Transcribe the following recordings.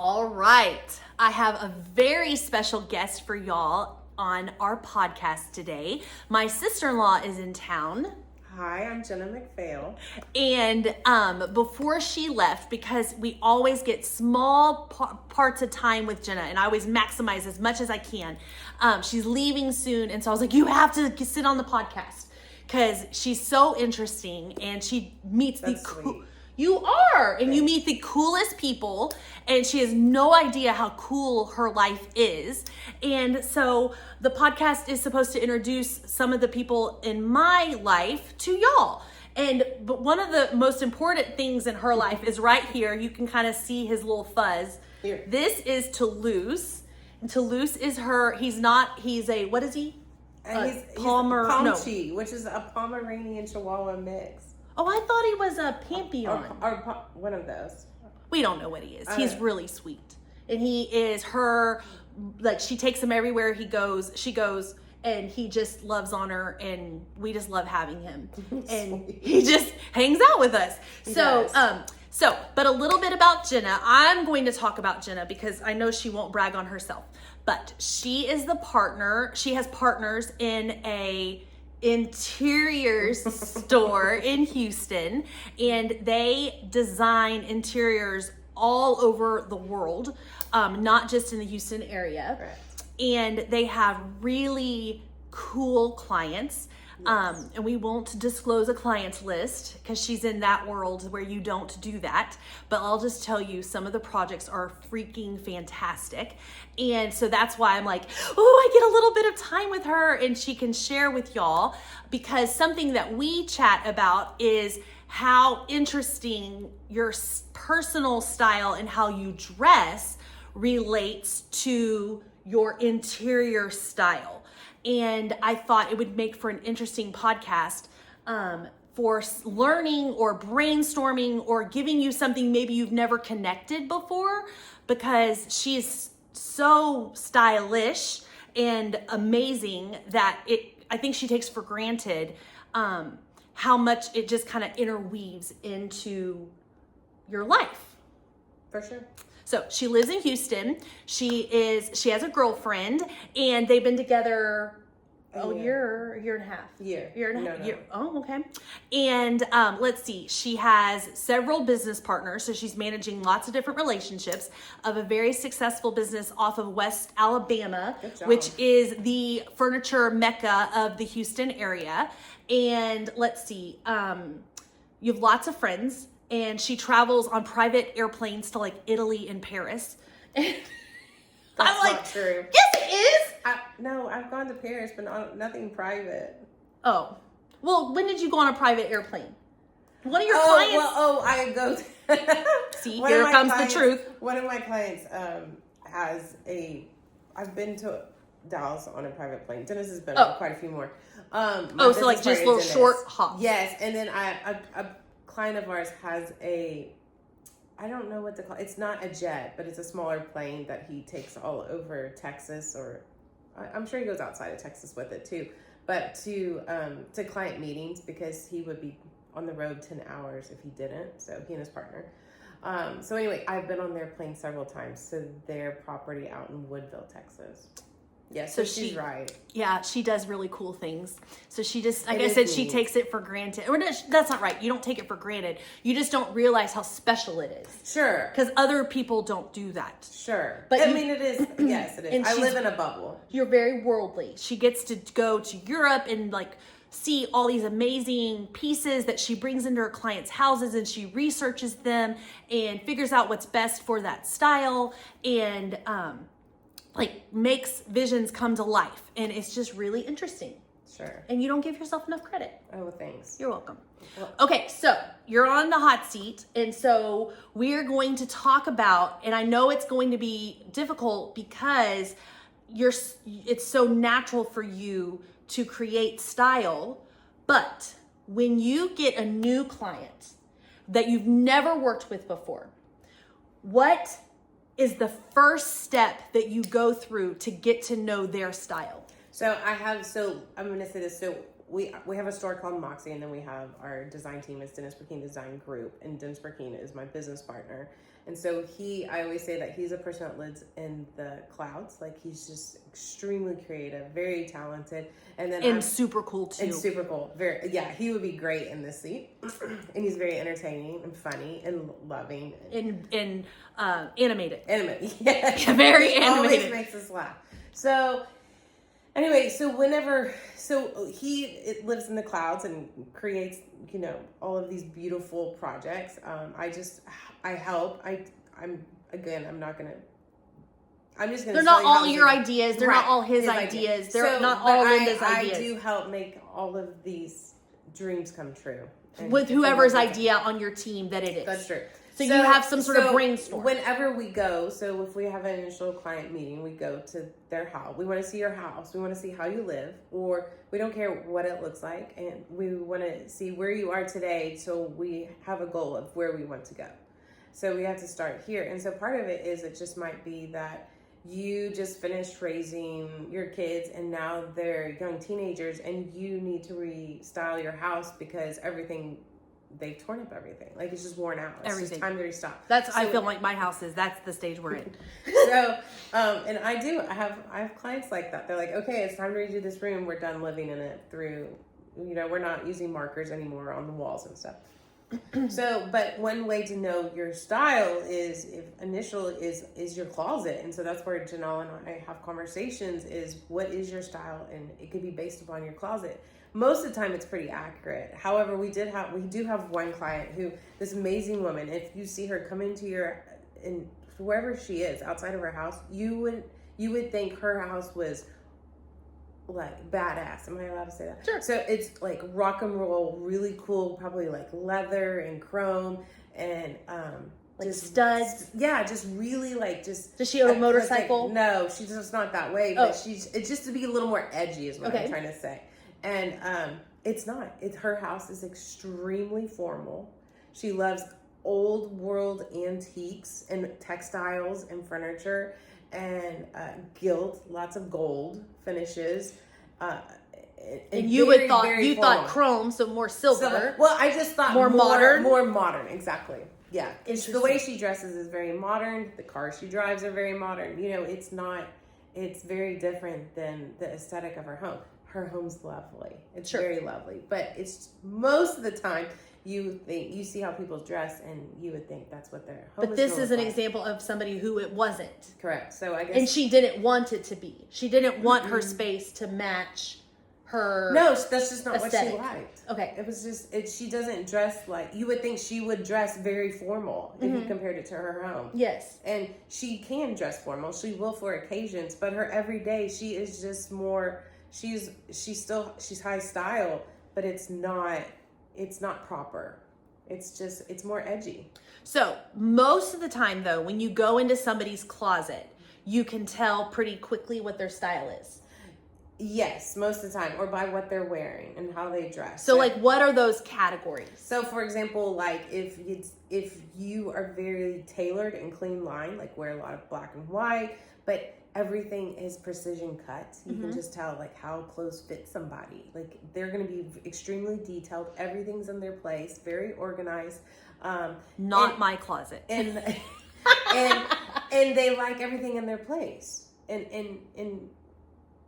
All right. I have a very special guest for y'all on our podcast today. My sister-in-law is in town. Hi, I'm Jenna McPhail. And before she left, because we always get small parts of time with Jenna, and I always maximize as much as I can, she's leaving soon. And so I was like, you have to sit on the podcast because she's so interesting and she meets You are, and you meet the coolest people, and she has no idea how cool her life is. And so the podcast is supposed to introduce some of the people in my life to y'all. But one of the most important things in her life is right here. You can kind of see his little fuzz. Here. This is Toulouse. And Toulouse is he's a, what is he? He's Moxie, which is a Pomeranian Chihuahua mix. Oh, I thought he was a Papillon. Or one of those. We don't know what he is. He's really sweet. And he is her, like, she takes him everywhere she goes, and he just loves on her, and we just love having him. And he just hangs out with us. But a little bit about Jenna. I'm going to talk about Jenna because I know she won't brag on herself. But she is the partner. She has partners in a interiors store in Houston, and they design interiors all over the world, not just in the Houston area. Right. And they have really cool clients. Yes. And we won't disclose a client's list because she's in that world where you don't do that. But I'll just tell you some of the projects are freaking fantastic. And so that's why I'm like, oh, I get a little bit of time with her and she can share with y'all, because something that we chat about is how interesting your personal style and how you dress relates to your interior style. And I thought it would make for an interesting podcast for learning or brainstorming or giving you something maybe you've never connected before, because she is so stylish and amazing that I think she takes for granted how much it just kind of interweaves into your life. For sure. So she lives in Houston. She has a girlfriend, and they've been together a year and a half. Year and a half. Oh, okay. And let's see. She has several business partners, so she's managing lots of different relationships of a very successful business off of West Alabama, which is the furniture mecca of the Houston area. And let's see. You have lots of friends. And she travels on private airplanes to like Italy and Paris. That's I'm like, not true. Yes, it is. No, I've gone to Paris, but nothing private. Oh, well, when did you go on a private airplane? One of your clients. I go. See, here comes the truth. One of my clients I've been to Dallas on a private plane. Dennis has been on quite a few more. So like just little short hops. Yes, and then a client of ours has I don't know what to call it. It's not a jet, but it's a smaller plane that he takes all over Texas, or I'm sure he goes outside of Texas with it too, but to client meetings, because he would be on the road 10 hours if he didn't. So he and his partner. So anyway, I've been on their plane several times to their property out in Woodville, Texas. Yeah, so she's right. Yeah, she does really cool things. So she just, like I said, she takes it for granted. Or no, that's not right. You don't take it for granted. You just don't realize how special it is. Sure. Because other people don't do that. Sure. But I mean, it is. Yes, it is. I live in a bubble. You're very worldly. She gets to go to Europe and like see all these amazing pieces that she brings into her clients' houses, and she researches them and figures out what's best for that style, and like makes visions come to life. And it's just really interesting. Sure. And you don't give yourself enough credit. Oh, thanks. You're welcome. Okay, so you're on the hot seat. And so we're going to talk about, and I know it's going to be difficult because it's so natural for you to create style. But when you get a new client that you've never worked with before, what is the first step that you go through to get to know their style? So I'm going to say this. So we have a store called Moxie, and then we have our design team is Dennis Burkeen Design Group, and Dennis Burkeen is my business partner. And so I always say that he's a person that lives in the clouds. Like, he's just extremely creative, very talented. And super cool too. And super cool. He would be great in this seat. And he's very entertaining and funny and loving. And animated. Yeah. Very he animated. Always makes us laugh. So anyway, he lives in the clouds and creates, all of these beautiful projects. I help. I'm just gonna. They're not all your ideas. They're not all his ideas. They're not all Linda's ideas. I do help make all of these dreams come true with whoever's idea on your team that it is. That's true. So you have some sort of brainstorm. Whenever we go, so if we have an initial client meeting, we go to their house. We want to see your house. We want to see how you live, or we don't care what it looks like, and we want to see where you are today. So we have a goal of where we want to go. So we have to start here. And so part of it is, it just might be that you just finished raising your kids and now they're young teenagers and you need to restyle your house because they've torn up everything. Like, it's just worn out. It's just time to restock. I feel like my house that's the stage we're in. So, and I have clients like that. They're like, okay, it's time to redo this room. We're done living in it we're not using markers anymore on the walls and stuff. So, but one way to know your style is your closet. And so that's where Janelle and I have conversations is, what is your style? And it could be based upon your closet. Most of the time it's pretty accurate. However, we do have one client this amazing woman, if you see her come into wherever she is outside of her house, you would think her house was like badass. Am I allowed to say that? Sure. So it's like rock and roll, really cool, probably like leather and chrome and like just studs. Yeah, just really like just. Does she own a motorcycle? Like, no, she's just not that way. But it's just to be a little more edgy is what I'm trying to say. And it's not. Her house is extremely formal. She loves old world antiques and textiles and furniture. And gilt, lots of gold finishes. And you thought chrome, so more silver. Well, I just thought more modern. More modern, exactly. Yeah, the way she dresses is very modern. The cars she drives are very modern. It's very different than the aesthetic of her home. Her home's lovely. It's very lovely, but it's most of the time. You see how people dress, and you would think that's what their home is. But this is an example of somebody who it wasn't. Correct. So I guess, and she didn't want it to be. She didn't want her space to match her. No, that's just not aesthetic. What she liked. Okay, it was just she doesn't dress like you would think she would dress very formal if you compared it to her home. Yes, and she can dress formal. She will for occasions, but her everyday she is just more. She's high style, but it's not proper. It's more edgy. So most of the time though, when you go into somebody's closet, you can tell pretty quickly what their style is. Yes, most of the time, or by what they're wearing and how they dress. So like, what are those categories? So for example, like if you are very tailored and clean line, like wear a lot of black and white, but everything is precision cut. You can just tell like how clothes fit somebody. Like they're going to be extremely detailed. Everything's in their place, very organized. Not my closet. And and they like everything in their place. And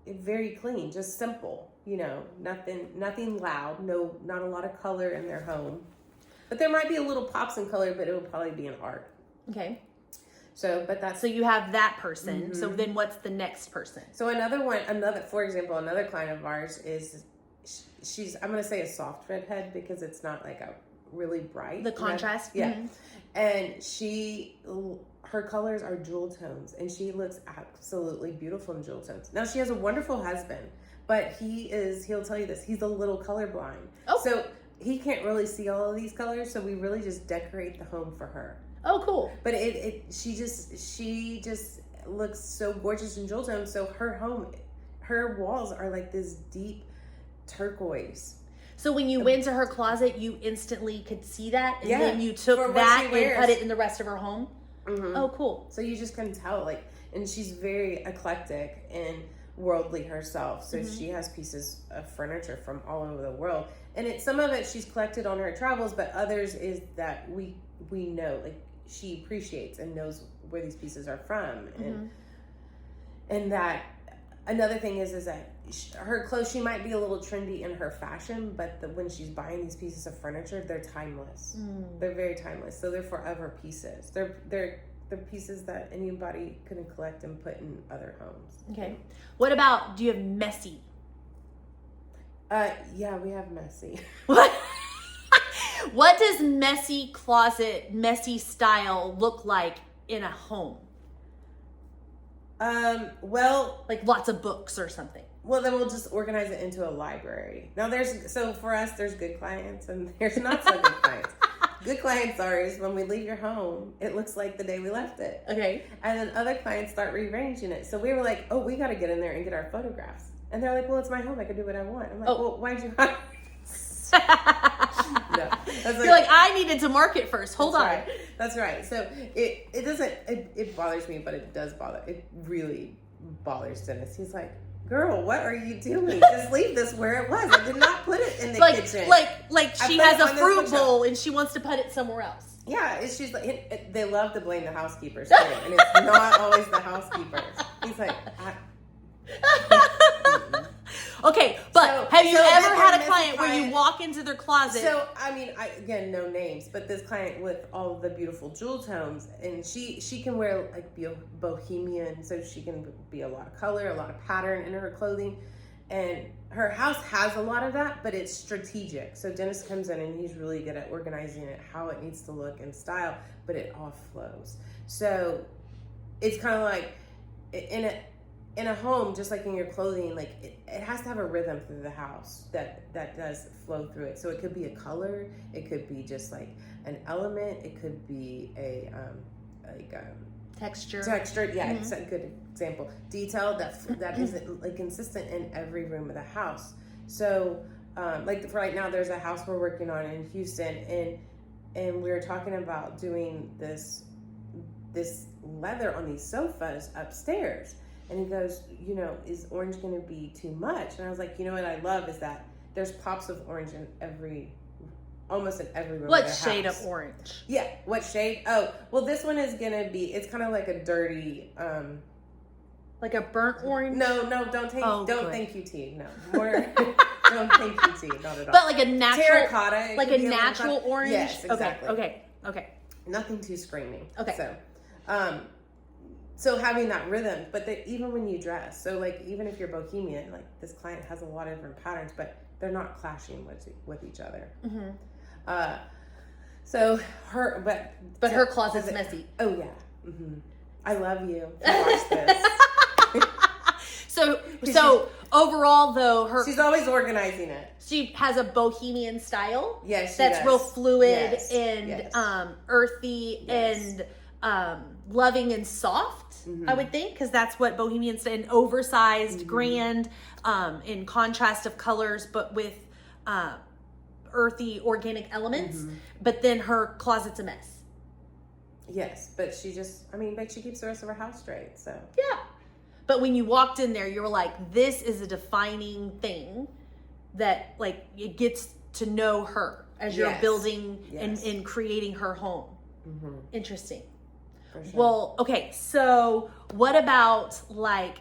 very clean, just simple. Nothing loud. No, not a lot of color in their home. But there might be a little pops in color, but it will probably be an art. Okay. So you have that person. So then what's the next person? So for example, another client of ours is, she's, I'm going to say a soft redhead because it's not like a really bright. The contrast? Yeah. Mm-hmm. And her colors are jewel tones and she looks absolutely beautiful in jewel tones. Now she has a wonderful husband, but he'll tell you this, he's a little colorblind. Oh. So he can't really see all of these colors. So we really just decorate the home for her. Oh, cool. But she just looks so gorgeous in jewel tones. So her walls are like this deep turquoise. So when you went to her closet, you instantly could see that, and then you took and put it in the rest of her home. Mm-hmm. Oh, cool. So you just couldn't tell, and she's very eclectic and worldly herself. So she has pieces of furniture from all over the world, and some of it she's collected on her travels, but others is that we know, like she appreciates and knows where these pieces are from. And that another thing is that her clothes, she might be a little trendy in her fashion, but when she's buying these pieces of furniture, they're timeless. They're very timeless. So they're forever pieces. They're pieces that anybody can collect and put in other homes. Okay. What about, do you have messy? Yeah, we have messy. What? What does messy closet, messy style look like in a home? Well, like lots of books or something. Well, then we'll just organize it into a library. Now so for us, there's good clients and there's not so good clients. Good clients is when we leave your home, it looks like the day we left it. Okay. And then other clients start rearranging it. So we were like, oh, we got to get in there and get our photographs. And they're like, well, it's my home. I can do what I want. I'm like, well, why'd you hire us? No. You're like, I needed to market first. Hold on. Right. That's right. So it bothers me, but it really bothers Dennis. He's like, girl, what are you doing? Just leave this where it was. I did not put it in the kitchen. Like she has a fruit bowl and she wants to put it somewhere else. Yeah, she's like, they love to blame the housekeepers too, and it's not always the housekeepers. He's like, okay, but have you ever had a client where you walk into their closet? So, I mean, again, no names, but this client with all of the beautiful jewel tones, and she can wear, like, be a bohemian, so she can be a lot of color, a lot of pattern in her clothing, and her house has a lot of that, but it's strategic. So Dennis comes in, and he's really good at organizing it, how it needs to look and style, but it all flows. So it's kind of like, in a home, just like in your clothing, like it has to have a rhythm through the house that does flow through it. So it could be a color, it could be just like an element, it could be a texture. Yeah, it's a good example. Detail that is like consistent in every room of the house. So like for right now, there's a house we're working on in Houston, and we were talking about doing this leather on these sofas upstairs. And he goes, is orange going to be too much? And I was like, what I love is that there's pops of orange in almost in every room. What shade of orange? Yeah, what shade? Oh, well, this one is going to be, it's kind of like a dirty, like a burnt orange? No, don't think UT. No, more, don't think UT, not at all. But like a natural, terracotta. Like a natural orange? Yes, exactly. Okay. Nothing too screaming. Okay. So having that rhythm, but even when you dress, so like even if you're bohemian, like this client has a lot of different patterns, but they're not clashing with each other. So her, but her closet's messy. Oh yeah. I love you. Watch this. So overall though, she's always organizing it. She has a bohemian style. Yes, that's does. Real fluid yes. Earthy and loving and soft. I would think, because that's what bohemian style, and oversized, grand, in contrast of colors, but with earthy, organic elements. But then her closet's a mess. Yes, but she keeps the rest of her house straight. So yeah. But when you walked in there, you were like, this is a defining thing that, like, it gets to know her as you're building and creating her home. Interesting. Sure. Well, okay, so what about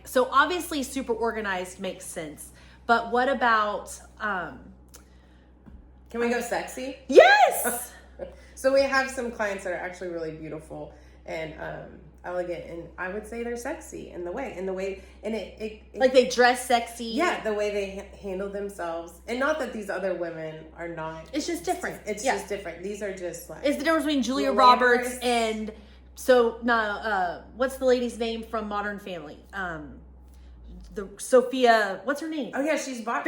so obviously super organized makes sense, but what about, can we go sexy? Yes! So we have some clients that are actually really beautiful and elegant, and I would say they're sexy in the way, and it like they dress sexy. Yeah, the way they handle themselves, and not that these other women are not. It's just different. It's just different. These are just like. It's the difference between Julia Roberts and. So, what's the lady's name from Modern Family? The Sophia, what's her name? Oh yeah, she's bought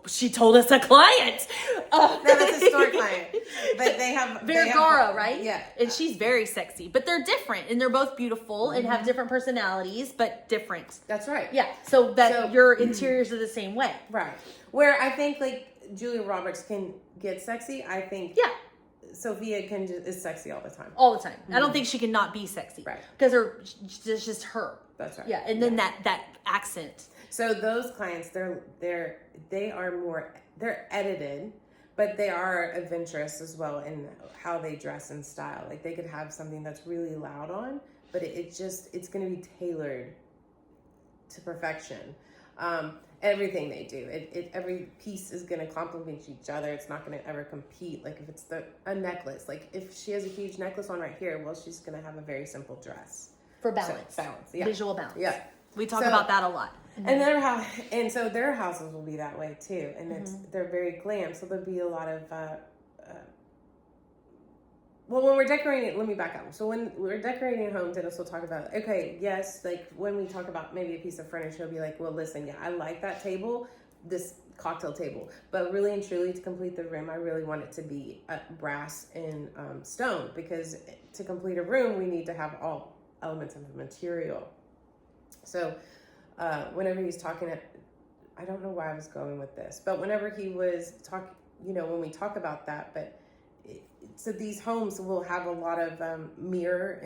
she told us a client. No, that's a store client. But they have Vergara, right? Yeah. And she's very sexy, but they're different, and they're both beautiful and have different personalities, but different. That's right. Yeah. So your interiors are the same way. Right. Where I think like Julia Roberts can get sexy, I think. Yeah. Sophia is sexy all the time. All the time. I don't think she can not be sexy. Right. Because it's just her. That's right. Yeah, and then that accent. So those clients, they're edited, but they are adventurous as well in how they dress and style. Like they could have something that's really loud on, but it's going to be tailored to perfection. Everything they do, every piece is going to complement each other. It's not going to ever compete. Like if it's a necklace, like if she has a huge necklace on right here, well, she's going to have a very simple dress. For balance. So, balance, yeah. Visual balance. Yeah. We talk about that a lot. And so their houses will be that way too. And they're very glam. So there'll be a lot of, well, when we're decorating, let me back up. So when we're decorating homes, Dennis will talk about, okay, yes, like when we talk about maybe a piece of furniture, he'll be like, well, listen, yeah, I like that table, this cocktail table, but really and truly to complete the room, I really want it to be brass and stone, because to complete a room, we need to have all elements of the material. So whenever he's talking, I don't know why I was going with this, but whenever he was talking, when we talk about that, but so these homes will have a lot of mirror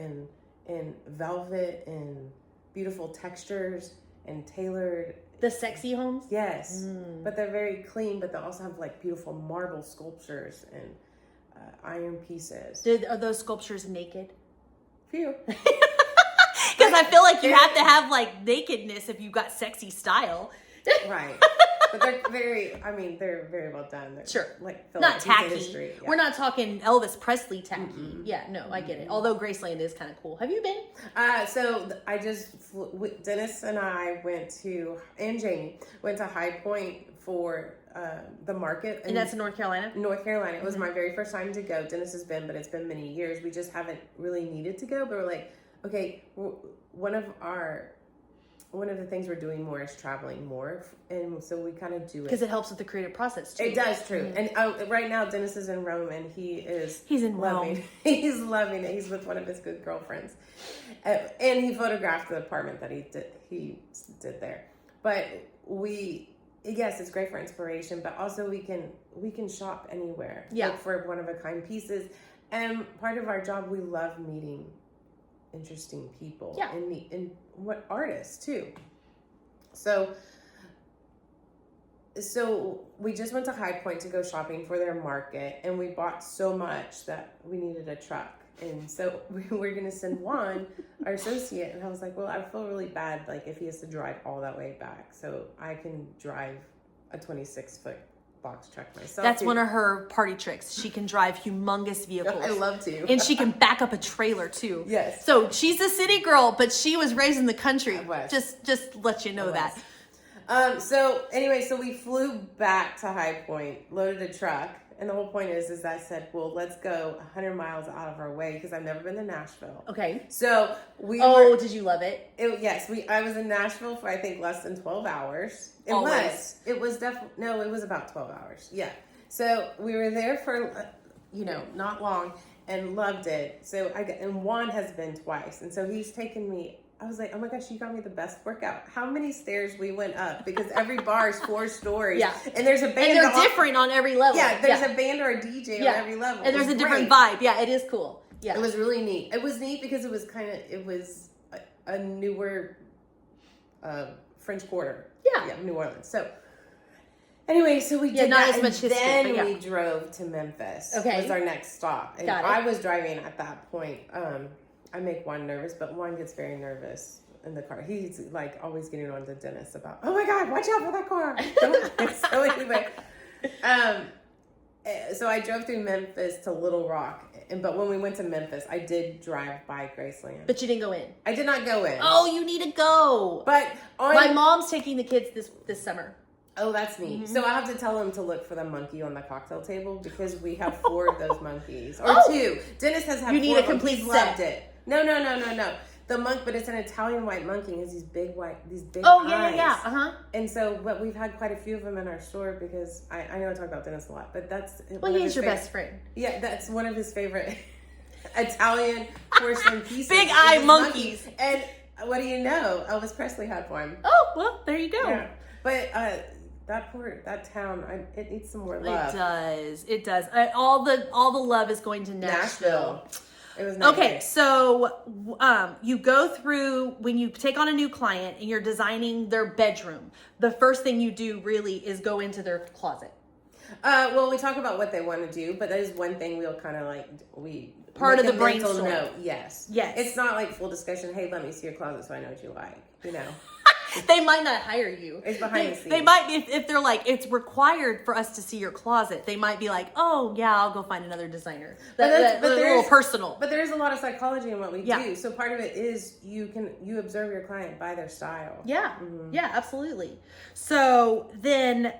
and velvet and beautiful textures and tailored. The sexy homes? Yes. But they're very clean, but they also have like beautiful marble sculptures and iron pieces. Are those sculptures naked? Few. Because I feel like you have to have like nakedness if you've got sexy style. Right. But they're very well done. They're sure. Like not tacky. History. Yeah. We're not talking Elvis Presley tacky. Mm-hmm. Yeah, no, I get it. Although Graceland is kind of cool. Have you been? So I just, Dennis and I and Jamie went to High Point for the market. And that's in North Carolina? North Carolina. It was my very first time to go. Dennis has been, but it's been many years. We just haven't really needed to go, but we're like, okay, one of the things we're doing more is traveling more, and so we kind of do it because it helps with the creative process too. It does, true. And right now Dennis is in Rome, and he's in loving Rome. He's loving it. He's with one of his good girlfriends, and he photographed the apartment that he did there. But yes, it's great for inspiration, but also we can shop anywhere. Yeah, like for one of a kind pieces, and part of our job, we love meeting interesting people. Yeah, and what artists too. So we just went to High Point to go shopping for their market, and we bought so much that we needed a truck. And so we were going to send Juan, our associate, and I was like, well, I feel really bad, like if he has to drive all that way back. So I can drive a 26-foot box truck myself. That's one of her party tricks. She can drive humongous vehicles. I love to. And she can back up a trailer too. Yes. So she's a city girl, but she was raised in the country. I was. Just let you know that. So anyway, so we flew back to High Point, loaded a truck, and the whole point is that I said, well, let's go 100 miles out of our way, because I've never been to Nashville. Okay. So did you love it? Yes, I was in Nashville for I think less than 12 hours. It was about 12 hours. Yeah. So we were there for not long and loved it. So and Juan has been twice, and so he's taken me. I was like, oh my gosh, you got me the best workout. How many stairs we went up, because every bar is 4 stories. Yeah. And there's a band. And they're different on every level. Yeah, there's a band or a DJ on every level. And there's a different vibe. Yeah, it is cool. Yeah. It was really neat. It was neat because it was a newer French Quarter. Yeah. Yeah, New Orleans. So anyway, so we did not that, as much history. Then we drove to Memphis. Okay. Was our next stop. And I was driving at that point. I make Juan nervous, but Juan gets very nervous in the car. He's like always getting on to Dennis about, oh my God, watch out for that car. So anyway, so I drove through Memphis to Little Rock. But when we went to Memphis, I did drive by Graceland. But you didn't go in. I did not go in. Oh, you need to go. But my mom's taking the kids this summer. Oh, that's neat. Mm-hmm. So I have to tell him to look for the monkey on the cocktail table, because we have 4 of those monkeys. Or 2. Dennis has had 4. You need a complete set. Loved it. No. The monk, but it's an Italian white monkey. He has these big eyes. Yeah. Uh-huh. And so, but we've had quite a few of them in our store, because I know I talk about Dennis a lot, but that's he's your best friend. Yeah, that's one of his favorite Italian porcelain pieces. Big eye monkeys. And what do you know? Elvis Presley had one. Oh, well, there you go. Yeah. But that town, it needs some more love. It does. All the love is going to Nashville. It was nice. Okay, so you go through, when you take on a new client and you're designing their bedroom, the first thing you do really is go into their closet. Well, we talk about what they want to do, but that is one thing we'll kind of like, part of the mental brainstorm. note. Yes. It's not like full discussion. Hey, let me see your closet so I know what you like. You know. They might not hire you. It's behind the scenes. They might be, if they're like, it's required for us to see your closet, they might be like, oh yeah, I'll go find another designer. That's a little personal. But there's a lot of psychology in what we do. So part of it is you observe your client by their style. Yeah. Yeah, absolutely. So then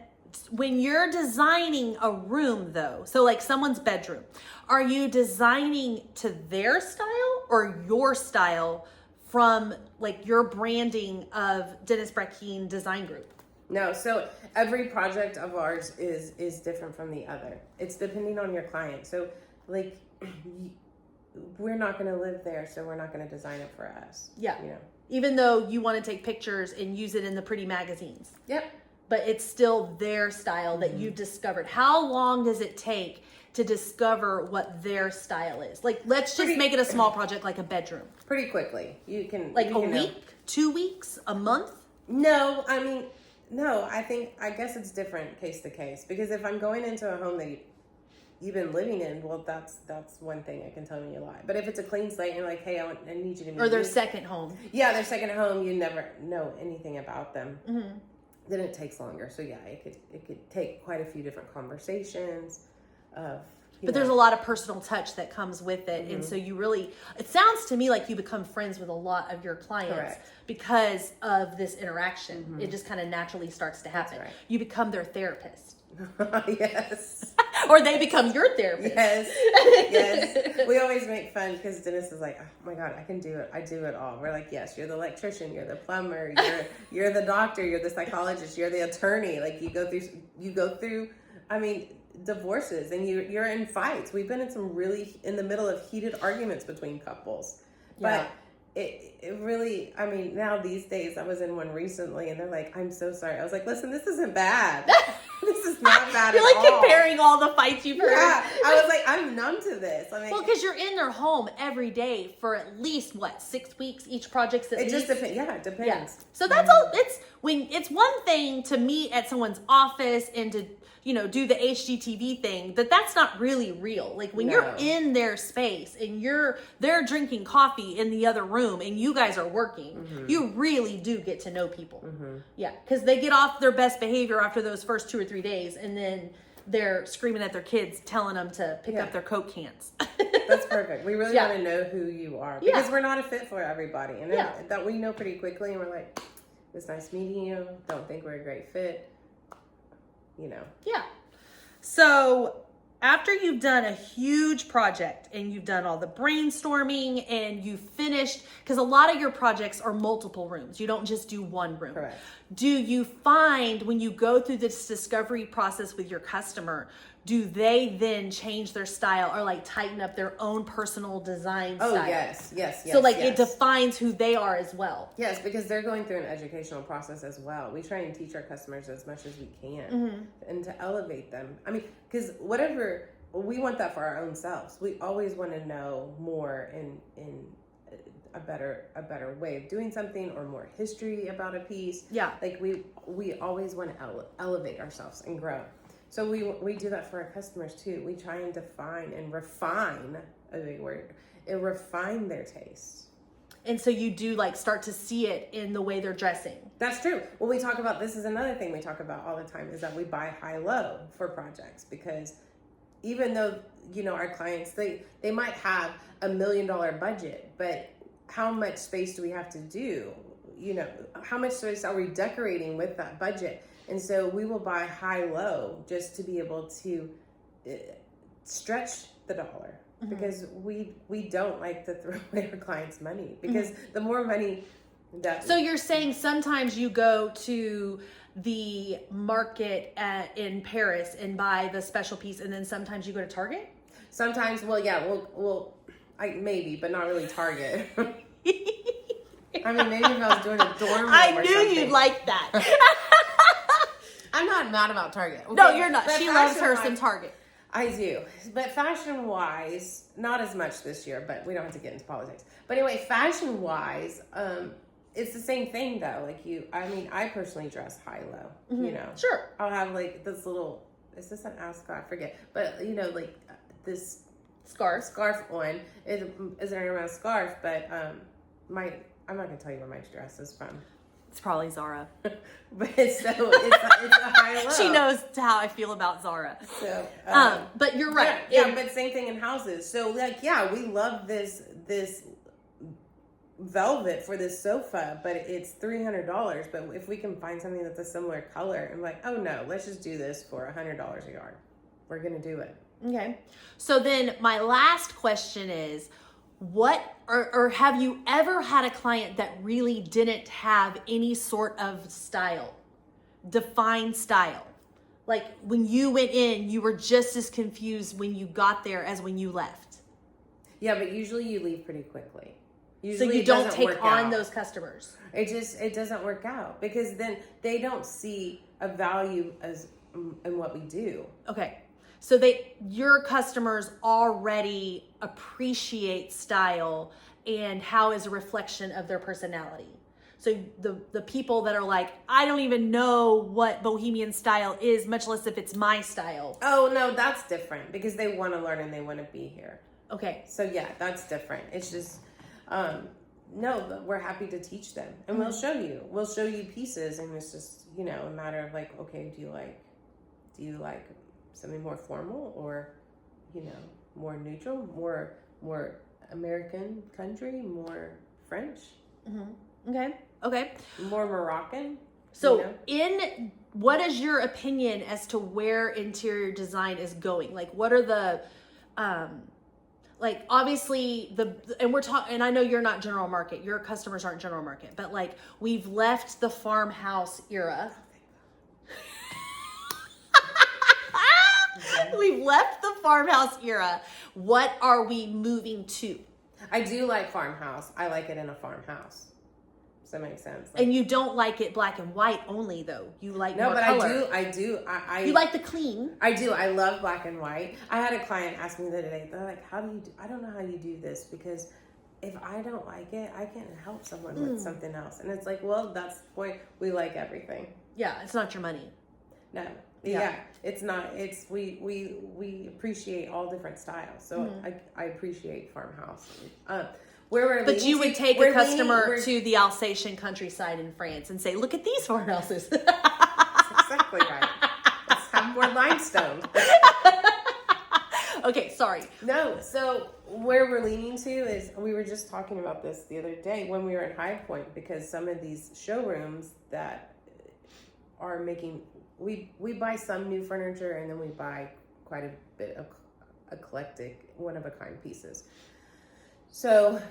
when you're designing a room though, so like someone's bedroom, are you designing to their style or your style from like your branding of Dennis Brackeen Design Group? No, so every project of ours is different from the other. It's depending on your client. So like we're not going to live there, so we're not going to design it for us. Yeah. You know. Even though you want to take pictures and use it in the pretty magazines. Yep. But it's still their style that you've discovered. How long does it take to discover what their style is? Like, let's just make it a small project like a bedroom. Pretty quickly. You can like a week, 2 weeks, a month? No, I mean, no, I guess it's different case to case, because if I'm going into a home that you've been living in, well, that's one thing I can tell you a lie. But if it's a clean slate and you're like, hey, I need you to meet or their second home. Yeah, their second home, you never know anything about them. Then it takes longer. So yeah, it could take quite a few different conversations of. But there's a lot of personal touch that comes with it. And so you really, it sounds to me like you become friends with a lot of your clients because of this interaction. It just kind of naturally starts to happen. Right. You become their therapist. Yes. Or they become your therapist. Yes. Yes. We always make fun because Dennis is like, oh my God, I can do it. I do it all. We're like, yes, you're the electrician, you're the plumber, you're the doctor, you're the psychologist, you're the attorney. Like you go through, I mean, divorces, and you're in fights. We've been in the middle of heated arguments between couples. Yeah. But it really, I mean, now these days, I was in one recently and they're like, I'm so sorry. I was like, listen, this isn't bad. This is not bad at all. You're like comparing all the fights you've heard. Yeah. I was like, I'm numb to this. I mean, well, because you're in their home every day for at least 6 weeks. Each project's at least. It just depends. Yeah, it depends. Yeah. So that's all. It's one thing to meet at someone's office and to do the HGTV thing, that's not really real. Like when you're in their space and they're drinking coffee in the other room and you guys are working, you really do get to know people. Yeah, because they get off their best behavior after those first 2 or 3 days, and then they're screaming at their kids, telling them to pick up their Coke cans. That's perfect. We really want to know who you are, because we're not a fit for everybody, and that we know pretty quickly, and we're like, it's nice meeting you. Don't think we're a great fit. Yeah. So after you've done a huge project and you've done all the brainstorming and you've finished, because a lot of your projects are multiple rooms. You don't just do one room. Correct. Do you find when you go through this discovery process with your customer, do they then change their style or tighten up their own personal design style? Oh, yes. So it defines who they are as well. Yes, because they're going through an educational process as well. We try and teach our customers as much as we can and to elevate them. I mean, because we want that for our own selves. We always want to know more in a better way of doing something, or more history about a piece. Yeah. We always want to elevate ourselves and grow. So we do that for our customers too. We try and define and refine, a big word, and refine their taste. And so you do start to see it in the way they're dressing. That's true. Well, we talk about, this is another thing we talk about all the time, is that we buy high-low for projects, because even though, our clients, they might have $1 million budget, but how much space do we have to do? How much space are we decorating with that budget? And so we will buy high-low just to be able to stretch the dollar, because we don't like to throw away our clients' money, because the more money that... So you're saying sometimes you go to the market in Paris and buy the special piece, and then sometimes you go to Target? Sometimes, maybe, but not really Target. I mean, maybe if I was doing a dorm room I knew you'd like that. I'm not mad about Target. Okay? No, you're not. But she loves her some Target. I do. But fashion-wise, not as much this year, but we don't have to get into politics. But anyway, fashion-wise, it's the same thing, though. I personally dress high-low, Sure. I'll have, this little is this an ascot? I forget. But, you know, like this Scarf on. It isn't around a scarf, but I'm not going to tell you where my dress is from. It's probably Zara. But it's a high-low. She knows how I feel about Zara. So, but you're right. Yeah, but same thing in houses. So, like, yeah, we love this velvet for this sofa, but it's $300. But if we can find something that's a similar color, I'm like, oh no, let's just do this for $100 a yard. We're gonna do it. Okay. So then my last question is, what or have you ever had a client that really didn't have any sort of style, defined style? Like when you went in, you were just as confused when you got there as when you left. Yeah, but usually you leave pretty quickly. Usually so you don't take on those customers. It doesn't work out because then they don't see a value in what we do. Okay. So your customers already appreciate style and how is a reflection of their personality. So the people that are like, I don't even know what bohemian style is, much less if it's my style. Oh no, that's different because they want to learn and they want to be here. Okay. So yeah, that's different. It's just, no, we're happy to teach them and we'll show you pieces, and it's just, you know, a matter of like, okay, do you like something more formal or, you know, more neutral, more American country, more French? Mm-hmm. Okay. More Moroccan. So what is your opinion as to where interior design is going? Like, what are the, like obviously and I know you're not general market, your customers aren't general market, but like we've left the farmhouse era. We've left the farmhouse era. What are we moving to? I do like farmhouse. I like it in a farmhouse. Does that make sense? Like, and you don't like it black and white only though. You like more color. I do. You like the clean. I do. I love black and white. I had a client ask me the other day, they're like, I don't know how you do this because if I don't like it, I can't help someone with something else. And it's like, well, that's the point. We like everything. Yeah, it's not your money. No. Yeah, it's not. It's we appreciate all different styles. So I appreciate farmhouse. But you would take a customer to the Alsatian countryside in France and say, "Look at these farmhouses." That's exactly right. Let's have more limestone. Okay, sorry. No, so where we're leaning to is, we were just talking about this the other day when we were in High Point, because some of these showrooms that are making, we buy some new furniture and then we buy quite a bit of eclectic, one-of-a-kind pieces. So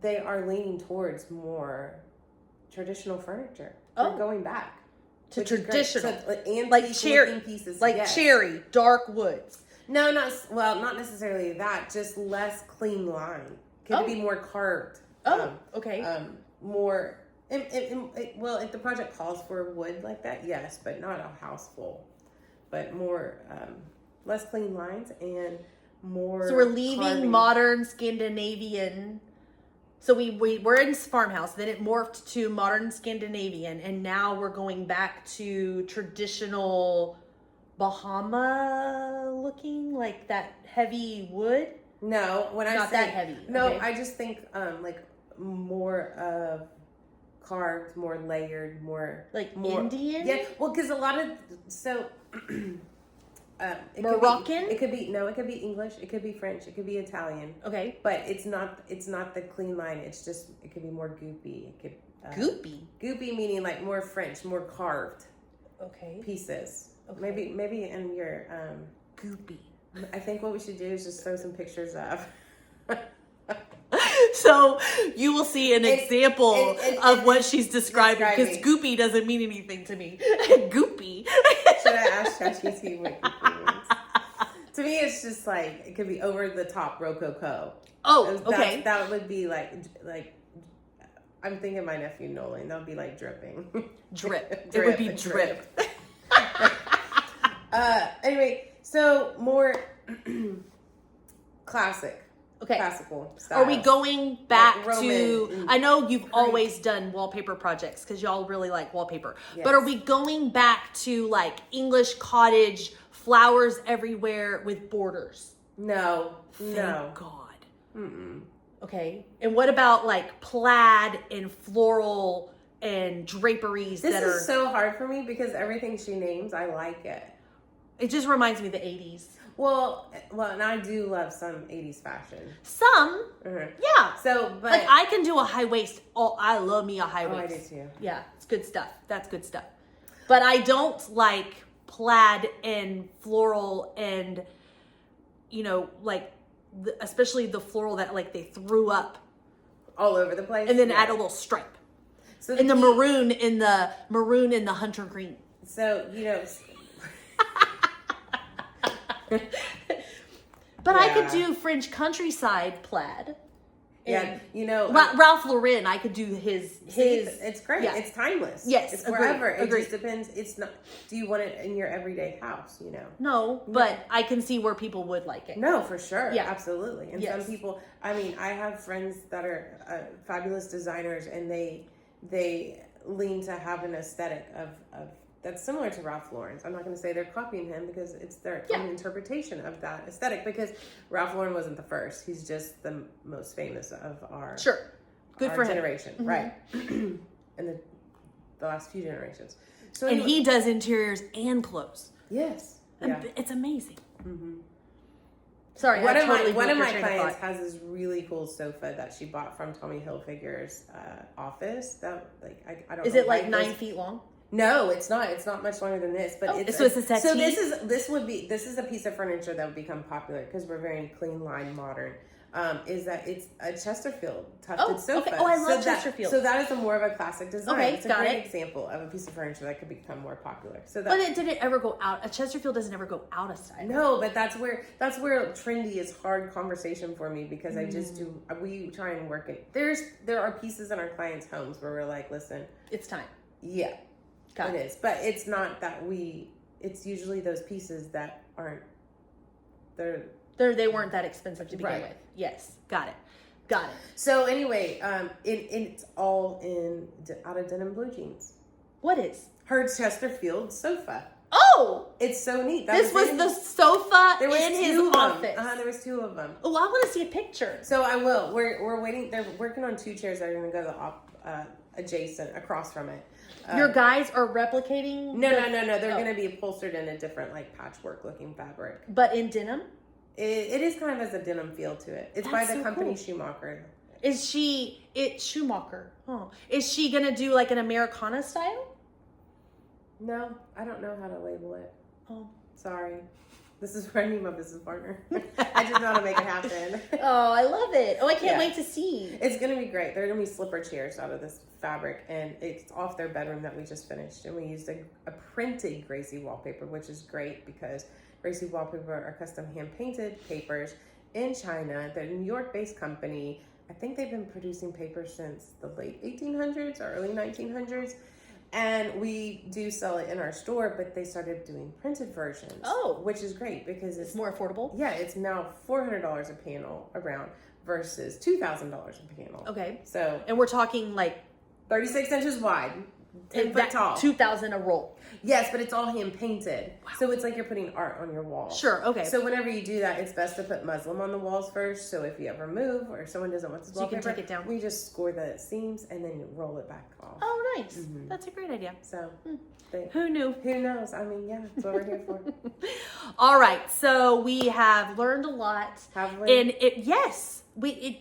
they are leaning towards more traditional furniture. We're going back to traditional, like cherry pieces, cherry, dark woods. No, not necessarily that. Just less clean line. Could be more carved. Okay. More. Well, if the project calls for wood like that, yes, but not a house full. But more, less clean lines and more. So we're leaving carving. modern Scandinavian. So we're in farmhouse, then it morphed to modern Scandinavian, and now we're going back to traditional Bahama looking, like that heavy wood. No, when I not say that heavy. No, okay. I just think like more of carved, more layered, more more Indian. Yeah, well, because a lot of Moroccan. It could be English. It could be French. It could be Italian. Okay, but it's not the clean line. It's just, it could be more goopy. It could goopy meaning like more French, more carved. Okay. Pieces. Okay. Maybe in your goopy. I think what we should do is just throw some pictures of. So you will see an example of what she's describing, because goopy doesn't mean anything to me. Goopy. Should I ask ChatGPT what goopy means? To me, it's just like, it could be over the top rococo. Oh, okay. That would be like I'm thinking my nephew Nolan. That would be like dripping. Drip. It would be drip. Anyway, so more classic. Okay. Classical style. Are we going back like to? I know you've always done wallpaper projects because y'all really like wallpaper. Yes. But are we going back to like English cottage, flowers everywhere with borders? No. Thank God. Mm-mm. Okay. And what about like plaid and floral and draperies? This is so hard for me because everything she names, I like it. It just reminds me of the 80s. Well, and I do love some 80s fashion. Some, yeah. So, but like I can do a high waist. Oh, I love me a high waist. I do too. Yeah, it's good stuff. That's good stuff. But I don't like plaid and floral and, like especially the floral that like they threw up all over the place, and then add a little stripe. So the maroon in the hunter green. So But I could do French countryside plaid. Yeah, Ralph Lauren, I could do his. It's great. Yeah. It's timeless. Yes, it's forever. It just depends. It's not. Do you want it in your everyday house? No, but I can see where people would like it. No, for sure. Yeah, absolutely. And yes. some people. I mean, I have friends that are fabulous designers, and they lean to have an aesthetic of that's similar to Ralph Lauren's. I'm not going to say they're copying him because it's their own interpretation of that aesthetic, because Ralph Lauren wasn't the first. He's just the most famous of our good for generation, him. Right? And the last few generations. So and he does interiors and clothes. Yes, it's amazing. Mm-hmm. Sorry, one of my clients has this really cool sofa that she bought from Tommy Hilfiger's office. That I don't. Is know it like 9 feet long? No, it's not. It's not much longer than this. But it's a settee. So this is a piece of furniture that would become popular because we're very clean line modern. Is that it's a Chesterfield tufted sofa. Okay. Oh, I love Chesterfield. So that is more of a classic design. Okay, it's a great example of a piece of furniture that could become more popular. But did it ever go out? A Chesterfield doesn't ever go out of style. No, but that's where trendy is hard conversation for me, because I just we try and work it. There are pieces in our clients' homes where we're like, listen, it's time. Yeah, it is. But it's not that it's usually those pieces that aren't they weren't that expensive to begin with. Yes, got it. So anyway, it's all out of denim blue jeans. What is her Chesterfield sofa? Oh, it's so neat. This was the sofa in his office. There was 2 of them. Oh, I want to see a picture. So I will. We're waiting. They're working on 2 chairs that are going to go adjacent across from it. Your guys are replicating? No. They're going to be upholstered in a different patchwork looking fabric. But in denim? It is kind of as a denim feel to it. It's by the company Schumacher. Is she Schumacher? Oh, is she going to do like an Americana style? No, I don't know how to label it. Oh, sorry. This is where I need my business partner. I just know how to make it happen. Oh, I love it. Oh, I can't wait to see. It's going to be great. They're going to be slipper chairs out of this fabric, and it's off their bedroom that we just finished. And we used a printed Gracie wallpaper, which is great because Gracie wallpaper are custom hand-painted papers in China. They're a New York-based company. I think they've been producing paper since the late 1800s or early 1900s. And we do sell it in our store, but they started doing printed versions. Oh. Which is great because it's more affordable. Yeah, it's now $400 a panel around versus $2,000 a panel. Okay. So. And we're talking 36 inches wide, 10 foot tall. $2,000 a roll. Yes, but it's all hand painted. Wow. So it's like you're putting art on your wall. Sure, okay. So whenever you do that, it's best to put muslin on the walls first. So if you ever move or someone doesn't want this wallpaper, you can take it down. We just score the seams and then you roll it back off. Oh, nice. Mm-hmm. That's a great idea. So who knew? Who knows? I mean, yeah, that's what we're here for. All right. So we have learned a lot. Have we? And it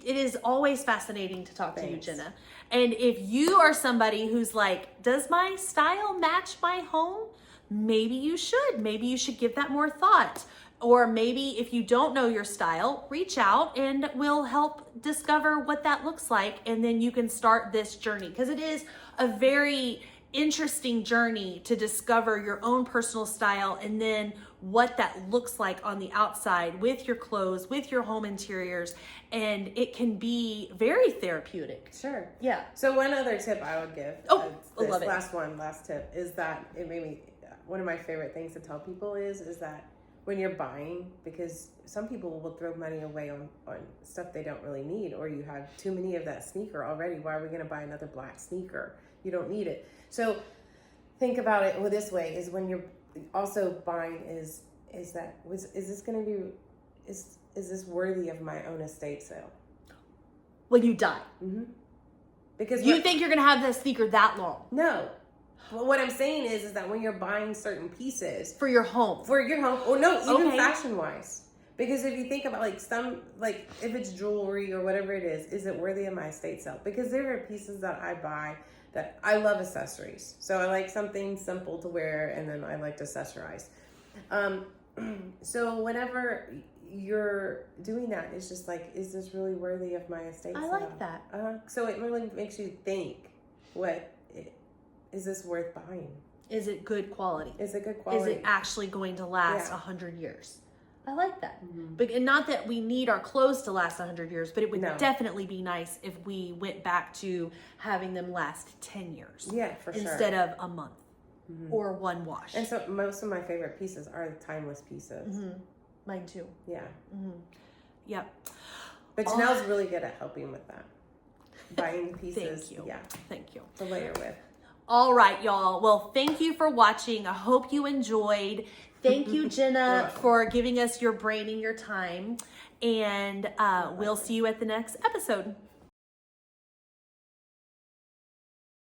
is always fascinating to talk to you, Jenna. And if you are somebody who's like, does my style match my home? Maybe you should. Maybe you should give that more thought. Or maybe if you don't know your style, reach out and we'll help discover what that looks like. And then you can start this journey, because it is a very interesting journey to discover your own personal style and then what that looks like on the outside with your clothes, with your home interiors, and it can be very therapeutic. Sure. Yeah. So one other tip I would give, I love it. Last tip is that it made me, one of my favorite things to tell people is that when you're buying, because some people will throw money away on stuff they don't really need, or you have too many of that sneaker already. Why are we going to buy another black sneaker? You don't need it. So think about it this way, is when you're also buying is this going to be, is this worthy of my own estate sale? When you die. Mm-hmm. Because you think you're going to have that sneaker that long? No. Well, what I'm saying is that when you're buying certain pieces for your home, or no, even fashion wise, because if you think about like if it's jewelry or whatever it is it worthy of my estate sale? Because there are pieces that I buy that I love accessories, so I like something simple to wear, and then I like to accessorize. So whenever you're doing that, it's just like, is this really worthy of my estate sale? I like that. So it really makes you think, is this worth buying? Is it good quality? Is it good quality? Is it actually going to last 100 years? I like that. Mm-hmm. But, and not that we need our clothes to last 100 years, but it would No. definitely be nice if we went back to having them last 10 years. Yeah, for sure. Instead of a month or one wash. And so most of my favorite pieces are the timeless pieces. Mm-hmm. Mine too. Yeah. Mm-hmm. Yep. But Janelle's really good at helping with that. Buying pieces. Thank you. Yeah. Thank you. To layer with. All right, y'all. Well, thank you for watching. I hope you enjoyed. Thank you, Jenna, for giving us your brain and your time. And we'll see you at the next episode.